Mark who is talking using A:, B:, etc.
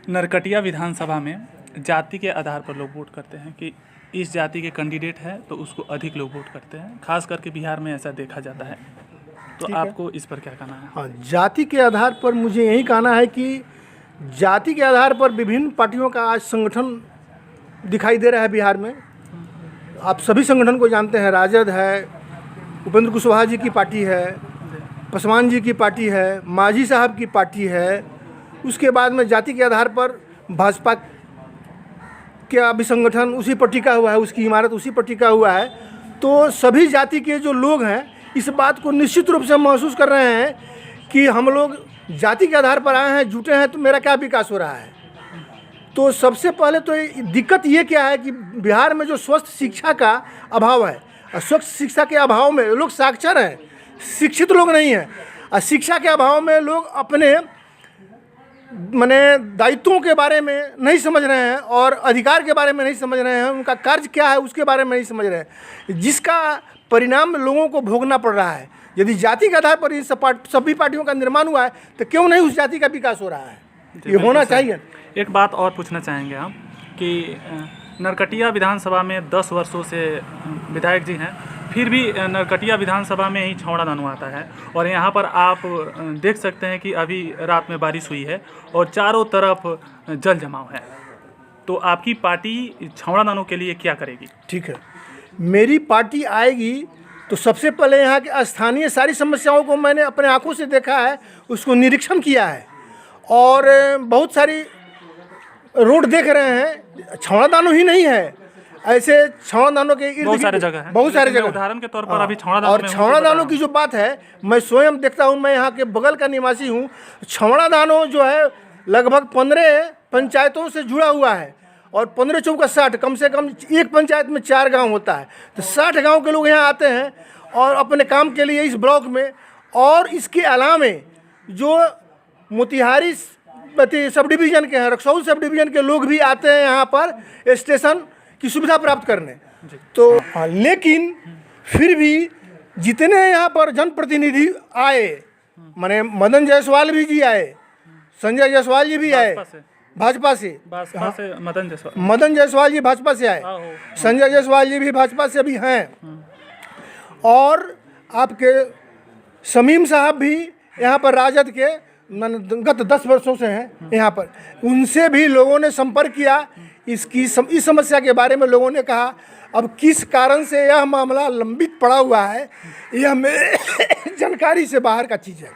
A: नरकटिया विधानसभा में जाति के आधार पर लोग वोट करते हैं कि इस जाति के कैंडिडेट है तो उसको अधिक लोग वोट करते हैं, खास करके बिहार में ऐसा देखा जाता है। तो आपको इस पर क्या कहना है?
B: हाँ, जाति के आधार पर मुझे यही कहना है कि जाति के आधार पर विभिन्न पार्टियों का आज संगठन दिखाई दे रहा है बिहार में। आप सभी संगठन को जानते हैं, राजद है, उपेंद्र कुशवाहा जी की पार्टी है, पासवान जी की पार्टी है, मांझी साहब की पार्टी है। उसके बाद में जाति के आधार पर भाजपा का भी संगठन उसी पर टिका हुआ है, उसकी इमारत उसी पर टिका हुआ है। तो सभी जाति के जो लोग हैं इस बात को निश्चित रूप से महसूस कर रहे हैं कि हम लोग जाति के आधार पर आए हैं, जुटे हैं, तो मेरा क्या विकास हो रहा है। तो सबसे पहले तो दिक्कत ये क्या है कि बिहार में जो स्वस्थ शिक्षा का अभाव है, और स्वस्थ शिक्षा के अभाव में लोग साक्षर हैं, शिक्षित लोग नहीं हैं, और शिक्षा के अभाव में लोग अपने दायित्वों के बारे में नहीं समझ रहे हैं और अधिकार के बारे में नहीं समझ रहे हैं, उनका कार्य क्या है उसके बारे में नहीं समझ रहे हैं, जिसका परिणाम लोगों को भोगना पड़ रहा है। यदि जाति के आधार पर इन सभी पार्टियों का निर्माण हुआ है तो क्यों नहीं उस जाति का विकास हो रहा है? ये होना चाहिए।
A: एक बात और पूछना चाहेंगे हम कि नरकटिया विधानसभा में 10 वर्षों से विधायक जी हैं, फिर भी नरकटिया विधानसभा में ही छौड़ा दानो आता है और यहाँ पर आप देख सकते हैं कि अभी रात में बारिश हुई है और चारों तरफ जल जमाव है। तो आपकी पार्टी छौड़ा दानों के लिए क्या करेगी?
B: ठीक है, मेरी पार्टी आएगी तो सबसे पहले यहाँ के स्थानीय सारी समस्याओं को मैंने अपने आंखों से देखा है, उसको निरीक्षण किया है और बहुत सारी रोड देख रहे हैं। छौड़ा दानो ही नहीं है, ऐसे छौड़ा दानों के
A: बहुत सारे जगह है,
B: बहुत सारे जगह।
A: उदाहरण के तौर पर अभी छौड़ा दानो
B: और छौड़ा दानो की जो बात है, मैं स्वयं देखता हूँ, मैं यहाँ के बगल का निवासी हूँ। छौड़ा दानो जो है लगभग 15 पंचायतों से जुड़ा हुआ है और 15 चौका 60, कम से कम एक पंचायत में 4 गांव होता है। तो 60 गांव के लोग यहाँ आते हैं और अपने काम के लिए इस ब्लॉक में। और इसके अलावा जो मोतिहारी सब डिवीज़न के हैं, रक्सौल सब डिवीज़न के लोग भी आते हैं यहाँ पर स्टेशन की सुविधा प्राप्त करने। तो लेकिन फिर भी जितने यहाँ पर जनप्रतिनिधि आए, माने मदन जायसवाल भी जी आए, संजय जायसवाल जी भी आए भाजपा से मदन जायसवाल जी भाजपा से आए, संजय जायसवाल जी भी भाजपा से भी हैं, और आपके शमीम साहब भी यहाँ पर राजद के गत 10 वर्षों से हैं यहाँ पर। उनसे भी लोगों ने संपर्क किया, इस समस्या के बारे में लोगों ने कहा। अब किस कारण से यह मामला लंबित पड़ा हुआ है, यह मेरे जानकारी से बाहर का चीज़ है।